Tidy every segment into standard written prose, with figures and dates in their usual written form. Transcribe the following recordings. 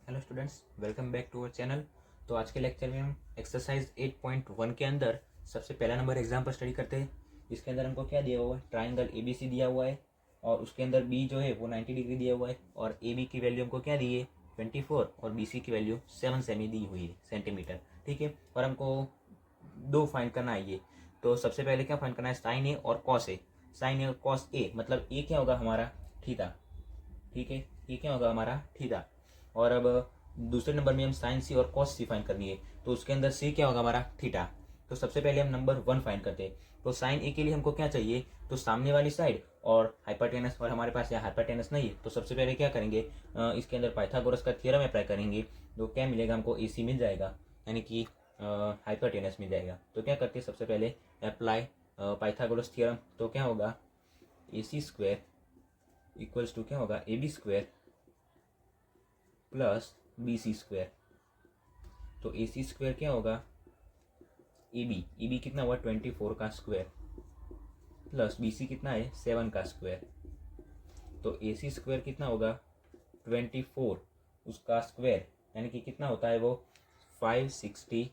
Hello students, welcome back to our channel. तो आज के लेक्चर में हम एक्सरसाइज 8.1 के अंदर सबसे पहला नंबर एग्जाम पर स्टडी करते हैं। इसके अंदर हमको क्या दिया हुआ है, ट्राइंगल ABC दिया हुआ है और उसके अंदर बी जो है वो 90 डिग्री दिया हुआ है और AB की वैल्यू हमको क्या दी है 24 और BC की वैल्यू 7 सेमी दी हुई है सेंटीमीटर। ठीक है, और हमको दो फाइंड करना है ये। तो सबसे पहले क्या फाइंड करना है, साइन ए और कॉस ए। साइन ए और कॉस ए मतलब ए क्या होगा हमारा थीटा। ठीक है, ये क्या होगा हमारा थीटा। और अब दूसरे नंबर में हम साइन सी और कॉस सी फाइंड करनी है, तो उसके अंदर सी क्या होगा हमारा थीटा। तो सबसे पहले हम नंबर 1 फाइंड करते हैं। तो साइन ए के लिए हमको क्या चाहिए, तो सामने वाली साइड और हाइपोटेनस, और हमारे पास यहाँ हाइपोटेनस नहीं है तो सबसे पहले क्या करेंगे, इसके अंदर पाइथागोरस का थ्योरम अप्लाई करेंगे। तो क्या मिलेगा हमको, AC मिल जाएगा, यानी कि हाइपोटेनस मिल जाएगा। तो क्या करते हैं, सबसे पहले अप्लाई पाइथागोरस थ्योरम। तो क्या होगा, AC स्क्वायर इक्वल्स टू क्या होगा, AB square plus BC square. तो AC स्क्वायर क्या होगा, AB कितना हुआ 24 का स्क्वायर प्लस BC कितना है 7 का स्क्वायर। तो AC स्क्वायर कितना होगा 24 उसका स्क्वायर, यानी कि कितना होता है वो 576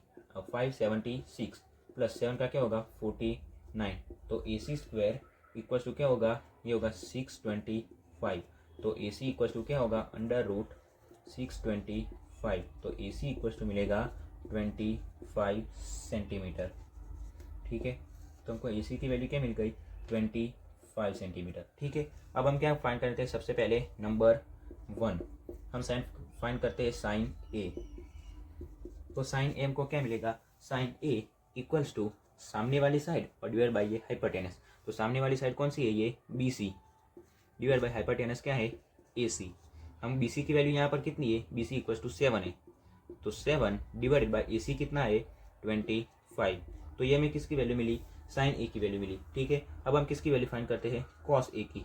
प्लस 7 का क्या होगा 49। तो AC स्क्वायर इक्वल टू क्या होगा, ये होगा 625। तो AC इक्वल टू क्या होगा अंडर रूट 625। तो AC इक्वल टू मिलेगा 25 सेंटीमीटर। ठीक है, तो हमको AC की वैल्यू क्या मिल गई 25 सेंटीमीटर। ठीक है, अब हम क्या फाइंड करते हैं, सबसे पहले नंबर 1 हम फाइंड करते हैं साइन ए। तो साइन ए हमको क्या मिलेगा, साइन ए इक्वल्स टू सामने वाली साइड और डिवाइड बाई ये हाइपोटेनस। तो सामने वाली साइड कौन सी है, ये BC डिवाइड बाई हाइपोटेनस क्या है AC। हम BC की वैल्यू यहाँ पर कितनी है, BC इक्वल्स टू 7 है। तो 7 डिवाइडेड बाई AC कितना है 25। तो ये हमें किसकी वैल्यू मिली, साइन ए की वैल्यू मिली। ठीक है, अब हम किसकी वैल्यू फाइंड करते हैं, कॉस ए की।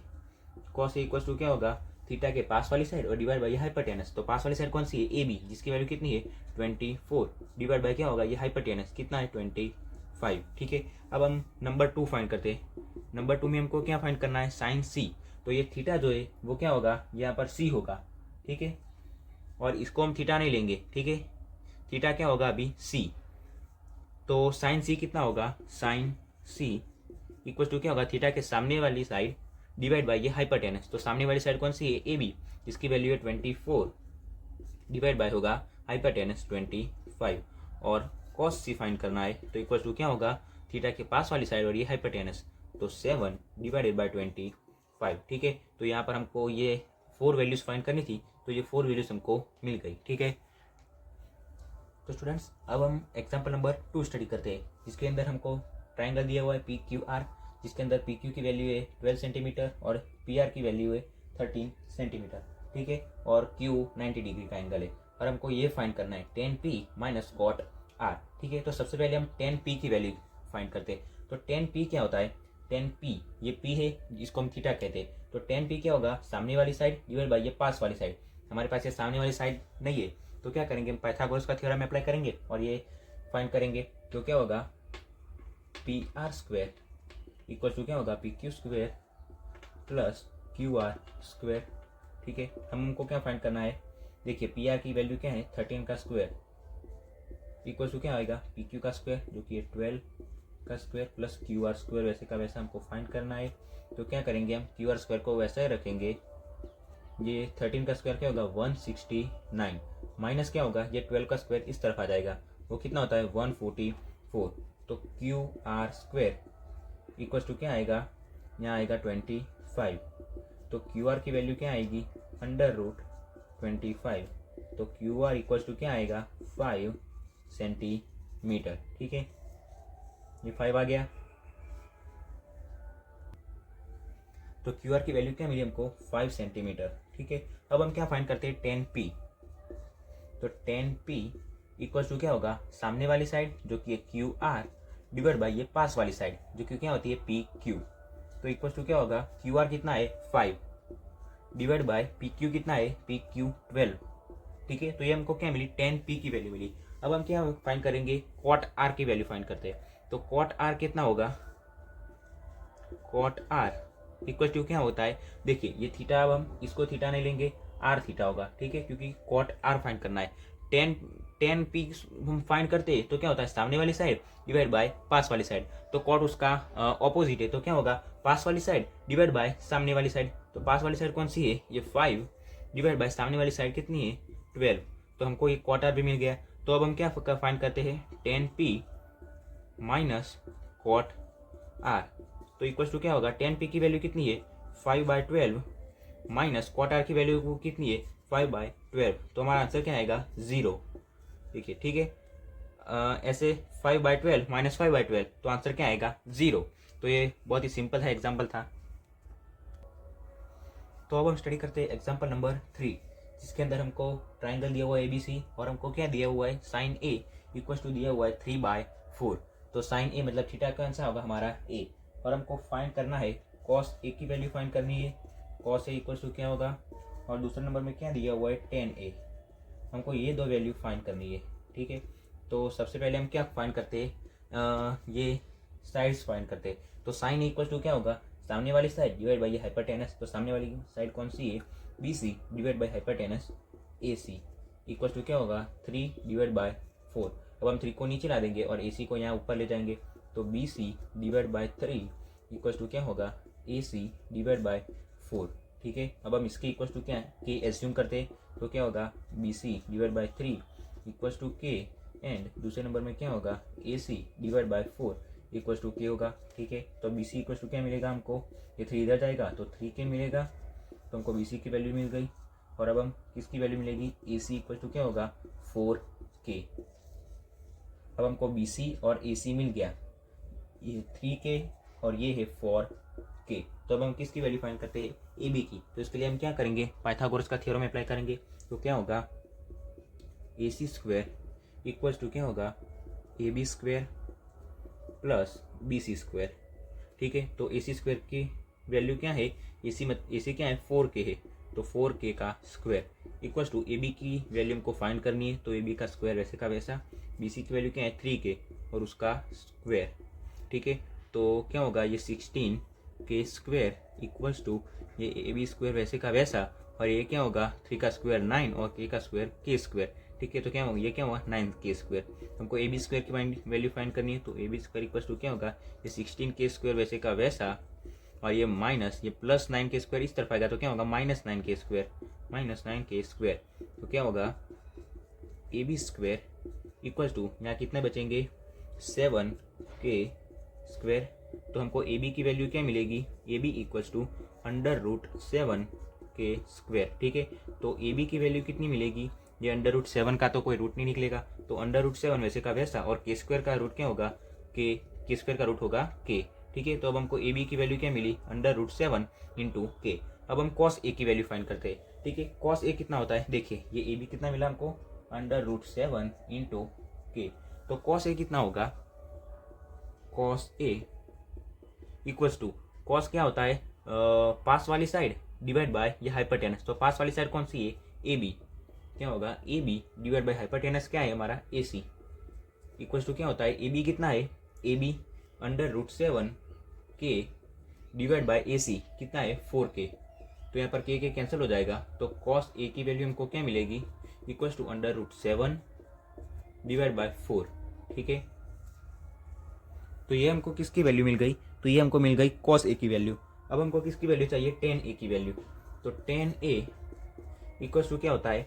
कॉस ए इक्वल्स टू क्या होगा, थीटा के पास वाली साइड और डिवाइड बाई हाइपोटेनस। तो पास वाली साइड कौन सी है, AB, जिसकी वैल्यू कितनी है 24 डिवाइड बाई क्या होगा, ये हाइपोटेनस कितना है 25। ठीक है, अब हम नंबर 2 फाइंड करते हैं। नंबर 2 में हमको क्या फाइंड करना है, साइन सी। तो ये थीटा जो है वो क्या होगा, यहाँ पर C होगा। ठीक है, और इसको हम थीटा नहीं लेंगे। ठीक है, थीटा क्या होगा अभी C। तो साइन C कितना होगा, साइन C इक्वल टू क्या होगा, थीटा के सामने वाली साइड डिवाइड बाई ये हाइपोटेनस। तो सामने वाली साइड कौन सी है, AB, जिसकी वैल्यू है 24 डिवाइड बाय होगा हाइपोटेनस 25। और कॉस C फाइंड करना है, तो इक्वल टू क्या होगा, थीटा के पास वाली साइड और ये हाइपोटेनस। तो 7 डिवाइडेड बाई 25। ठीक है, तो यहाँ पर हमको ये 4 वैल्यूज फाइंड करनी थी, तो ये 4 वैल्यूज हमको मिल गई। ठीक है, तो स्टूडेंट्स अब हम एग्जाम्पल नंबर 2 स्टडी करते हैं, जिसके अंदर हमको ट्राइंगल दिया हुआ है PQR, जिसके अंदर PQ की वैल्यू है 12 सेंटीमीटर और PR की वैल्यू है 13 सेंटीमीटर। ठीक है, और Q 90 डिग्री का एंगल है और हमको ये फाइंड करना है tan P minus cot R। ठीक है, तो सबसे पहले हम tan P की वैल्यू फाइंड करते हैं। तो tan P क्या होता है, tan P ये P है जिसको हम थीटा कहते हैं। तो tan P क्या होगा, सामने वाली साइड डिवाइड बाई ये पास वाली साइड। हमारे पास ये सामने वाली साइड नहीं है, तो क्या करेंगे, हम पाइथागोरस का थ्योरम अप्लाई करेंगे और ये फाइंड करेंगे। तो क्या होगा, PR स्क्वायर इक्वल टू क्या होगा, PQ square plus QR square. ठीक है, हमको क्या फाइंड करना है, देखिए PR की वैल्यू क्या है 13 का स्क्वायर इक्वल टू क्या आएगा PQ का स्क्वायर जो कि 12 का स्क्वायर प्लस QR स्क्वायर। वैसे का वैसा हमको फाइंड करना है। तो क्या करेंगे, हम QR स्क्वायर को वैसा ही रखेंगे। ये 13 का स्क्वायर क्या होगा 169 माइनस क्या होगा, ये 12 का स्क्वायर इस तरफ आ जाएगा, वो कितना होता है 144। तो QR स्क्वायर इक्वल टू क्या आएगा, यहाँ आएगा 25। तो QR की वैल्यू क्या आएगी अंडर रूट 25। तो QR इक्वल टू क्या आएगा 5 सेंटीमीटर। ठीक है, ये 5 आ गया। तो QR की वैल्यू क्या मिली हमको 5 सेंटीमीटर। ठीक है, अब हम क्या फाइंड करते हैं tan P। तो tan P इक्वल टू क्या होगा, सामने वाली साइड जो कि QR डिवाइड बाई ये पास वाली साइड जो कि क्या होती है PQ। तो इक्वल टू क्या होगा, QR कितना है 5 डिवाइड बाई PQ कितना है PQ 12। ठीक है, तो ये हमको क्या मिली tan P की वैल्यू मिली। अब हम क्या फाइंड करेंगे, cot R की वैल्यू फाइंड करते हैं। तो cot R कितना होगा, cot R इक्वल टू क्या होता है, देखिए ये थीटा, अब हम इसको थीटा नहीं लेंगे, आर थीटा होगा, ठीक है, क्योंकि कॉट आर फाइंड करना है। टेन पी हम फाइंड करते हैं तो क्या होता है, सामने वाली साइड डिवाइड बाय पास वाली साइड, तो कॉट उसका ऑपोजिट है, तो क्या होगा, पास वाली साइड डिवाइड बाय सामने वाली साइड। तो पास वाली साइड कौन सी है, ये 5 डिवाइड बाय सामने वाली साइड कितनी है, 12। तो हमको ये कॉट आर भी मिल गया। तो अब हम क्या फाइंड करते हैं, tan P minus cot R, तो इक्वल टू क्या होगा, टेन पी की वैल्यू कितनी है, 5/12 माइनस कॉट आर की वैल्यू कितनी है, 5/12। तो हमारा आंसर क्या आएगा, 0। देखिए, ठीक है, ऐसे 5/12 माइनस 5/12, तो आंसर क्या आएगा, 0। तो ये बहुत ही सिंपल है, एग्जाम्पल था। तो अब हम स्टडी करते हैं एग्जाम्पल नंबर 3, जिसके अंदर हमको ट्राइंगल दिया हुआ है ABC और हमको क्या दिया हुआ है, साइन A इक्वल टू दिया हुआ है 3/4। तो साइन A मतलब थीटा का आंसर होगा हमारा A, और हमको फाइंड करना है कॉस A की वैल्यू फाइंड करनी है। कॉस A इक्वल टू क्या होगा, और दूसरे नंबर में क्या दिया हुआ है, tan A। हमको ये दो वैल्यू फाइंड करनी है, ठीक है। तो सबसे पहले हम क्या फाइंड करते हैं, ये साइड्स फाइंड करते हैं। तो साइन इक्वल टू क्या होगा, सामने वाली साइड डिवाइड बाई हाइपोटेनस, तो सामने वाली साइड कौन सी है, BC divide by hypotenuse AC equal to क्या होगा, 3/4। अब हम 3 को नीचे ला देंगे और AC को यहाँ ऊपर ले जाएंगे, तो BC divide by 3 equal to क्या होगा, AC डिवाइड बाई 4, ठीक है। अब हम इसके इक्वल टू क्या के एज्यूम करते हैं, तो क्या होगा, BC divide by 3 equal to K, and दूसरे नंबर में क्या होगा, AC divide by 4 equal to K होगा, ठीक है। तो BC इक्वल टू क्या मिलेगा हमको, ये 3 इधर जाएगा तो 3K मिलेगा, तो हमको BC की वैल्यू मिल गई। और अब हम किसकी वैल्यू मिलेगी, AC इक्वल टू क्या होगा, 4K। अब हमको BC और AC मिल गया, ये 3K और ये है 4K। तो अब हम किसकी वैल्यू फाइंड करते हैं, AB की। तो इसके लिए हम क्या करेंगे, पाइथागोरस का थ्योरम अप्लाई करेंगे। तो क्या होगा, AC² इक्वल टू क्या होगा, AB² प्लस BC², ठीक है। तो AC² की वैल्यू क्या है, AC क्या है, 4K है, तो 4K का स्क्वायर इक्वल टू AB की वैल्यू हमको फाइंड करनी है, तो AB का स्क्वायर वैसे का वैसा, BC की वैल्यू क्या है, 3K और उसका स्क्वायर, ठीक है। तो क्या होगा, ये 16K² इक्वल टू ये AB² वैसे का वैसा, और ये क्या होगा, 3 का स्क्वायर 9 और K का स्क्वायर K², ठीक है। तो क्या होगा, ये क्या होगा, 9K²। हमको AB² की वैल्यू फाइंड करनी है, तो AB² इक्वल टू क्या होगा, ये 16K² वैसे का वैसा, और ये माइनस ये प्लस 9K² इस तरफ आएगा, तो क्या होगा, -9K²। तो क्या होगा, AB² इक्वल टू यहाँ कितने बचेंगे, 7K²। तो हमको AB की वैल्यू क्या मिलेगी, AB इक्वल टू √7K², ठीक है। तो AB की वैल्यू कितनी मिलेगी, ये √7 का तो कोई रूट नहीं निकलेगा, तो √7 वैसे का वैसा, और K² का रूट क्या होगा, K² का रूट होगा K, ठीक है। तो अब हमको AB की वैल्यू क्या मिली, √7 इंटू K। अब हम cos A की वैल्यू फाइंड करते हैं, ठीक है। cos A कितना होता है, देखिए ये AB कितना मिला हमको, √7 इंटू K। तो cos A कितना होगा, cos A equals to, cos क्या होता है, पास वाली साइड डिवाइड बाय ये हाइपोटेनस। तो पास वाली साइड कौन सी है, AB, क्या होगा, AB डिवाइड बाय हाइपोटेनस क्या है हमारा, AC इक्वल्स टू क्या होता है, AB कितना है, AB √7K divide by AC कितना है, 4K। तो यहाँ पर K कैंसिल हो जाएगा, तो cos A की वैल्यू हमको क्या मिलेगी, इक्वल्स टू √7 डिवाइड बाय 4, ठीक है। तो ये हमको किसकी वैल्यू मिल गई, तो ये हमको मिल गई cos A की वैल्यू। अब हमको किसकी वैल्यू चाहिए, tan A की वैल्यू। तो tan A इक्वल्स टू क्या होता है,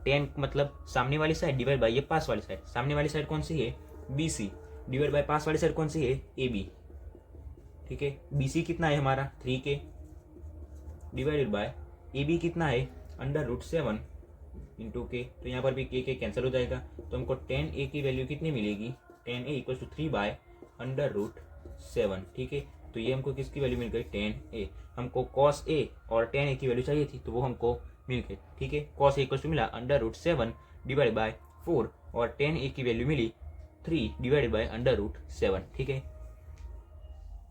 tan मतलब सामने वाली साइड डिवाइड बाय ये पास वाली साइड। सामने वाली साइड कौन सी है, BC डिवाइड बाय पास वाली साइड कौन सी है, AB, ठीक है। BC कितना है हमारा, 3K डिवाइडेड बाय AB कितना है, √7 इंटू K। तो यहाँ पर भी K कैंसिल हो जाएगा, तो हमको tan A की वैल्यू कितनी मिलेगी, tan A इक्वल टू 3/√7, ठीक है। तो ये हमको किसकी वैल्यू मिल गई, tan A। हमको cos A और tan A की वैल्यू चाहिए थी, तो वो हमको मिल गई, ठीक है। cos A इक्वल टू मिला √7 डिवाइड बाय 4, और tan A की वैल्यू मिली 3 डिवाइडेड बाय √7, ठीक है।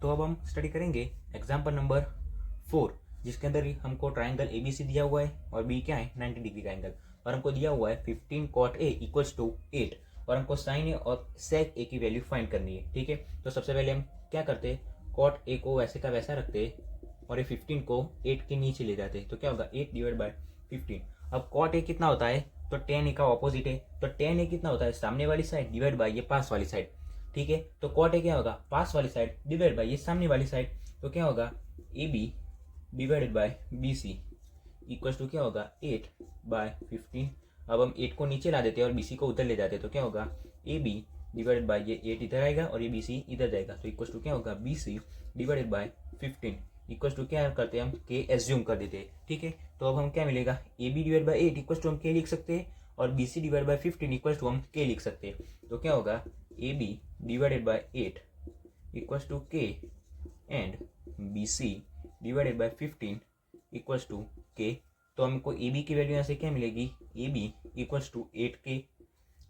तो अब हम स्टडी करेंगे एग्जाम्पल नंबर 4, जिसके अंदर हमको ट्राइंगल ABC दिया हुआ है और B क्या है, 90 डिग्री का एंगल, और हमको दिया हुआ है 15 cot A इक्वल्स टू 8, और हमको sin A और sec A की वैल्यू फाइंड करनी है, ठीक है। तो सबसे पहले हम क्या करते हैं, cot A को वैसे का वैसा रखते हैं और ये 15 को 8 के नीचे ले जाते हैं। तो क्या होगा, 8 डिवाइड बाय 15। अब कॉट ए कितना होता है, तो टेन ए का ऑपोजिट है, तो टेन ए कितना होता है, सामने वाली साइड डिवाइड बाय ये पास वाली साइड। ठीक है, तो कॉट ए क्या होगा, पास वाली साइड डिवाइड बाय ये सामने वाली साइड। तो क्या होगा, A B divided by B C equal to क्या होगा, 8/15। अब हम 8 को नीचे ला देते हैं और बी सी को उधर ले जाते हैं, तो क्या होगा, ए बी डिवाइडेड बाय ये 8 इधर आएगा और ये बी सी इधर जाएगा, तो इक्वल टू क्या होगा, B C divided by 15 equal to क्या करते हैं हम, के एज्यूम कर देते हैं। ठीक है, तो अब हम क्या मिलेगा, A B divide by 8 equal to हम के लिख सकते हैं और B C divide by 15 equal to हम के लिख सकते हैं। तो क्या होगा, A B divided by 8 equal to K and B C divided by 15 equal to K. तो हमको ए बी की वैल्यू यहाँ से क्या मिलेगी, A B equal to 8K।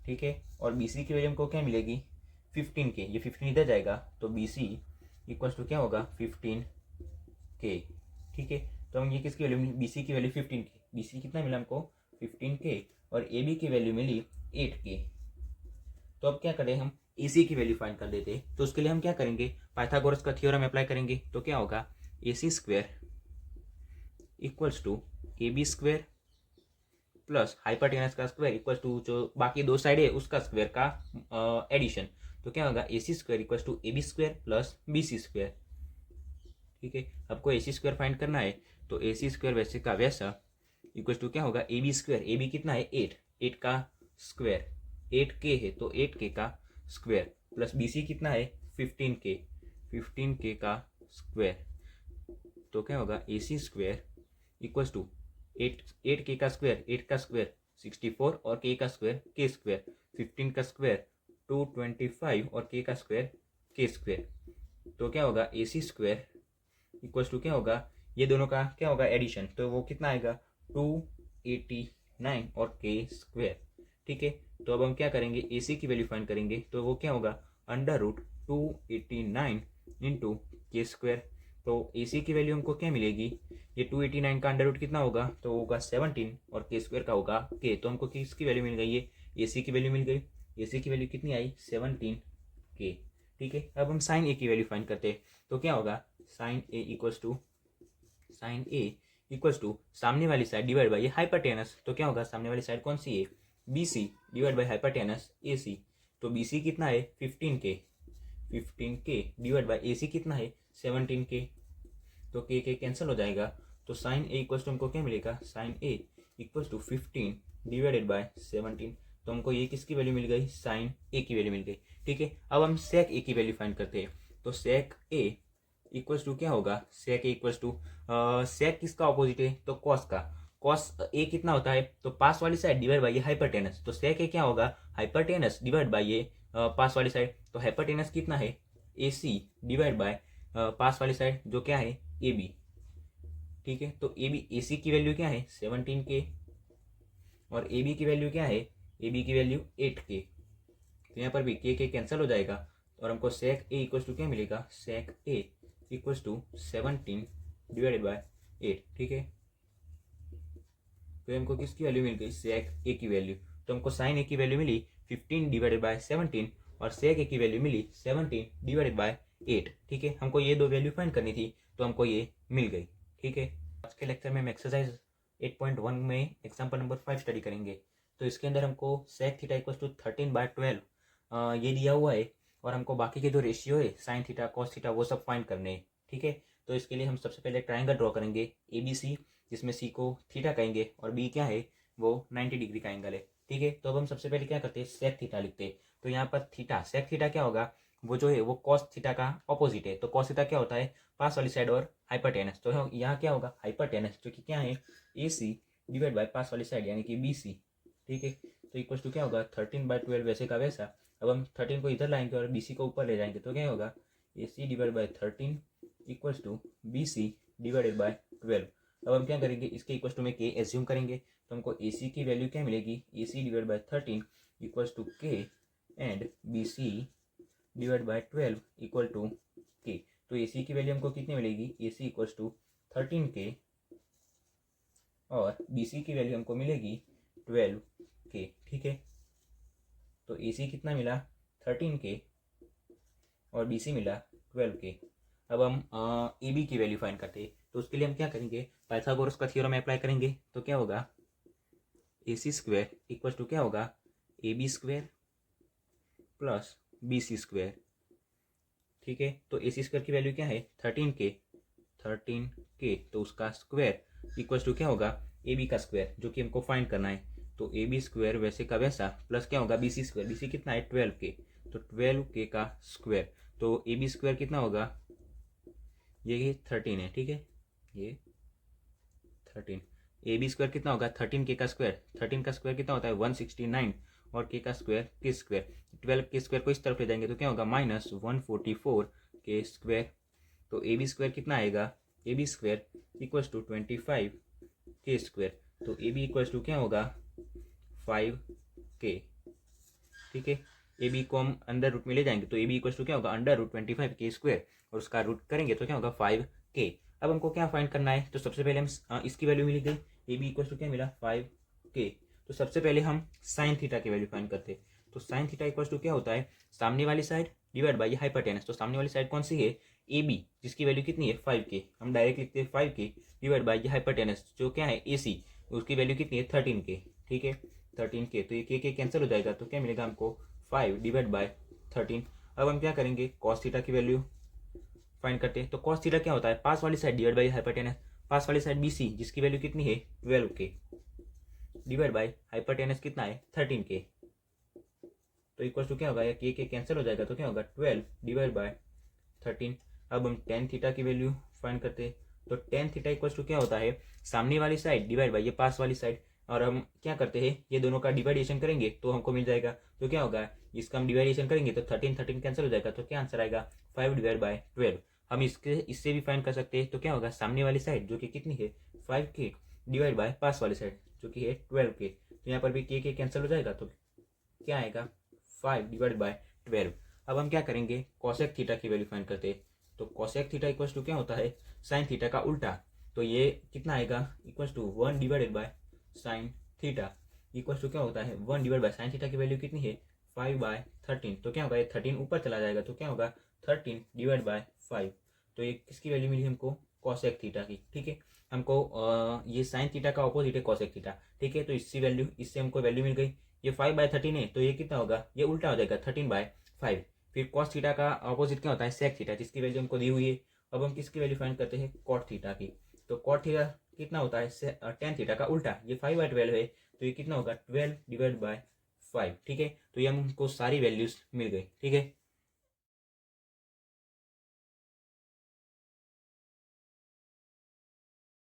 ठीक है, और बी सी की वैल्यू हमको क्या मिलेगी, 15K। ये 15 इधर जाएगा तो बी सी इक्वल टू क्या होगा, 15K। ठीक है, तो हम ये किसकी वैल्यू मिली, बी सी की वैल्यू 15K। बी सी कितना मिला हमको, 15K, और ए बी की वैल्यू मिली 8K। तो अब क्या करें, हम ए सी की वैल्यू फाइंड कर देते हैं। तो उसके लिए हम क्या करेंगे, पाइथागोरस का थ्योरम अप्लाई करेंगे। तो क्या होगा, A C square equals to A B square plus hypotenuse का स्क्वायर इक्वल टू जो बाकी दो साइड है उसका स्क्वायर का एडिशन। तो क्या होगा, A C square equal to A B square plus B C square. ठीक है, आपको ए सी स्क्वायर फाइंड करना है, तो ए सी स्क्वायर वैसे का वैसा इक्वल टू क्या होगा, A B square, A B कितना है 8, 8 का स्क्वायर, 8K है तो 8K का स्क्वायर प्लस बी सी कितना है 15K, 15K का स्क्वायर। तो क्या होगा, A C square equal to 8K का स्क्वायर, 8 का स्क्वायर 64 और K का स्क्वायर K स्क्वायर, 15 का स्क्वायर 225 और K का स्क्वायर K स्क्वायर। तो क्या होगा, A C square equal to क्या होगा, ये दोनों का क्या होगा एडिशन, तो वो कितना आएगा 289 और K स्क्वायर। ठीक है, तो अब हम क्या करेंगे, ए सी की वैल्यू फाइंड करेंगे। तो वो क्या होगा, √289 इंटू K स्क्वायर। तो ए सी की वैल्यू हमको क्या मिलेगी, ये 289 का अंडर रूट कितना होगा, तो होगा 17 और K स्क्वायर का होगा K। तो हमको किसकी वैल्यू मिल गई, ये ए सी की वैल्यू मिल गई। ए सी की वैल्यू कितनी आई, 17K। ठीक है, अब हम साइन ए की वैल्यू फाइंड करते हैं। तो क्या होगा, साइन ए इक्वल्स टू सामने वाली साइड डिवाइड बाई हाइपरटेनस। तो क्या होगा, सामने वाली साइड कौन सी है, B C divide by hypotenuse A C. तो बी सी कितना है 15K, 15K डिवाइड बाई ए सी कितना है 17K। तो के कैंसिल हो जाएगा, तो साइन ए इक्वल्स टू हमको क्या मिलेगा, sine A equals to 15 divided by 17। तो हमको ये किसकी वैल्यू मिल गई, साइन ए की वैल्यू मिल गई। ठीक है, अब हम सेक ए की वैल्यू फाइंड करते हैं। तो सेक ए इक्वल्स टू क्या होगा, सेक ए इक्वल्स टू सेक किसका ऑपोजिट है, तो कॉस का। कॉस ए कितना होता है, तो पास वाली साइड डिवाइड बाई ये हाइपरटेनस। तो सेक ए क्या होगा, हाइपरटेनस डिवाइड बाई ये पास वाली साइड। तो हाइपरटेनस कितना है, ए सी डिवाइड बाय पास वाली साइड जो क्या है ए बी। ठीक है, तो ए बी, ए सी की वैल्यू क्या है 17K और ए बी की वैल्यू क्या है, ए बी की वैल्यू 8K। तो यहाँ पर भी के कैंसिल हो जाएगा और हमको सेक ए इक्वल्स टू क्या मिलेगा, सेक ए इक्वल्स टू 17 डिवाइडेड बाय 8। ठीक है, तो हमको किसकी वैल्यू मिल गई, सेक ए की वैल्यू। तो हमको साइन ए की वैल्यू मिली 15 डिवाइडेड बाय 17 और सेक ए की वैल्यू मिली 17 डिवाइडेड बाय 8। ठीक है, हमको ये दो वैल्यू फाइंड करनी थी तो हमको ये मिल गई। ठीक है, आज के लेक्चर में हम एक्सरसाइज 8.1 में एग्जाम्पल नंबर 5 स्टडी करेंगे। तो इसके अंदर हमको सेक थीटा इक्वल्स टू 13/12 ये दिया हुआ है और हमको बाकी के जो रेशियो है साइन थीटा कॉस थीटा वो सब फाइंड करने हैं। ठीक है, तो इसके लिए हम सबसे पहले ट्राइंगल ड्रॉ करेंगे ए बी सी, जिसमें सी को थीटा कहेंगे और बी क्या है वो 90 डिग्री का एंगल है। ठीक है, तो अब हम सबसे पहले क्या करते हैं, सेक थीटा लिखते हैं। तो यहाँ पर थीटा, सेक थीटा क्या होगा, वो जो है वो कॉस थीटा का ऑपोजिट है। तो कॉस थीटा क्या होता है, पास वाली साइड और हाइपरटेनस। तो यहाँ क्या होगा, हाइपरटेनस जो कि क्या है ए सी डिवाइड बाय पास वाली साइड यानी कि बी सी। ठीक है, तो इक्वल टू क्या होगा 13/12 वैसे का वैसा। अब हम 13 को इधर लाएंगे और बी सी को ऊपर ले जाएंगे तो क्या होगा, A C divide by 13 equals to B C divided by 12। अब हम क्या करेंगे, इसके इक्वल्स टू में के एज्यूम करेंगे। तो हमको ए सी की वैल्यू क्या मिलेगी, A C divide by 13 equals to K and B C divide by 12 equal to K. तो ए सी की वैल्यू हमको कितनी मिलेगी, A C equals to 13K और बी सी की वैल्यू हमको मिलेगी 12K। ठीक है, तो ए सी कितना मिला 13K और बी सी मिला 12K। अब हम ए बी की वैल्यू फाइंड करते हैं। तो उसके लिए हम क्या करेंगे, पाइथागोरस का थ्योरम अप्लाई करेंगे। तो क्या होगा, AC स्क्वायर इक्वल टू क्या होगा AB square plus BC square. ठीक है, तो AC स्क्वायर की वैल्यू क्या है 13K, तो उसका स्क्वायर इक्वल टू क्या होगा AB का स्क्वायर जो कि हमको फाइंड करना है। तो AB स्क्वायर वैसे का वैसा प्लस क्या होगा BC स्क्वायर, BC कितना है 12K, तो 12K का स्क्वायर। तो AB स्क्वायर कितना होगा, ये 13 है, ठीक है, ये 13, AB स्क्वायर कितना होगा 13K का स्क्वायर, 13 का स्क्वायर कितना होता है 169 और K का square K square, 12K square को इस तरफ ले जाएंगे तो क्या होगा -144K स्क्वायर। तो AB स्क्वायर कितना आएगा, AB square equals to 25K square. तो AB इक्वल्स टू क्या होगा 5K। ठीक है, AB को हम अंडर रूट में ले जाएंगे तो AB इक्वल्स टू क्या होगा √25K स्क्वायर और उसका रूट करेंगे तो क्या होगा 5K। अब हमको क्या फाइंड करना है, तो सबसे पहले हम इसकी वैल्यू मिल गई, AB इक्वल्स टू क्या मिला 5K। तो सबसे पहले हम साइन थीटा की वैल्यू फाइंड करते हैं। तो साइन थीटा इक्वल्स टू क्या होता है सामने वाली साइड डिवाइड बाई हाइपोटेनस। तो सामने वाली साइड कौन सी है AB, जिसकी वैल्यू कितनी है 5K, हम डायरेक्ट लिखते हैं 5K डिवाइड बाई हाइपोटेनस जो क्या है AC, उसकी वैल्यू कितनी है 13K। ठीक है, 13K, तो ये K कैंसिल हो जाएगा तो क्या मिलेगा हमको 5 डिवाइड बाय 13। अब हम क्या करेंगे कॉस थीटा की वैल्यू फाइंड करते हैं। तो कॉस थीटा क्या होता है पास वाली साइड डिवाइड बाई हाइपोटेनस, पास वाली साइड BC जिसकी वैल्यू कितनी है 12K डिवाइड बाई हाइपोटेनस कितना है 13K। तो इक्वल टू क्या होगा या K कैंसिल हो जाएगा तो क्या होगा 12 डिवाइड बाय 13। अब हम टेन थीटा की वैल्यू फाइंड करते हैं। तो टेन थीटा इक्वल टू क्या होता है सामने वाली साइड डिवाइड बाई ये पास वाली साइड, और हम क्या करते हैं ये दोनों का डिवाइडेशन करेंगे तो हमको मिल जाएगा। तो क्या होगा इसका हम डिवाइडेशन करेंगे तो 13 कैंसिल हो जाएगा तो क्या आंसर आएगा 5 डिवाइड बाय 12। हम इससे भी फाइंड कर सकते हैं। तो क्या होगा सामने वाली साइड जो कि कितनी है 5K डिवाइड बाय पास वाली साइड जो कि है 12K, तो यहाँ पर भी K कैंसिल हो जाएगा तो क्या आएगा 5 डिवाइड बाय 12। अब हम क्या करेंगे कॉसेक थीटा की वैल्यू फाइंड करते हैं। तो कॉसेक थीटा इक्वल्स टू क्या होता है साइन थीटा का उल्टा। तो ये कितना आएगा equals to 1 divided by sine theta equals to क्या होता है 1 डिवाइड बाय साइन थीटा की वैल्यू कितनी है 5/13। तो क्या होगा ये 13 ऊपर चला जाएगा तो क्या होगा 13 डिवाइड बाय 5। तो ये किसकी वैल्यू मिली हमको कॉसेक थीटा की। ठीक है, हमको ये साइन थीटा का ऑपोजिट है कॉसेक थीटा। ठीक है, तो इससे हमको वैल्यू मिल गई। ये 5/13 है तो ये कितना होगा ये उल्टा हो जाएगा 13/5। फिर कॉस थीटा का ऑपोजिट क्या होता है सेक थीटा, जिसकी वैल्यू हमको दी हुई है। अब हम किसकी वैल्यू फाइंड करते हैं कॉट थीटा की। तो कॉट थीटा कितना होता है टेन थीटा का उल्टा, ये 5/12 है तो ये कितना होगा 12 डिवाइड बाय 5। ठीक है, तो ये हमको सारी वैल्यूज मिल गई। ठीक है,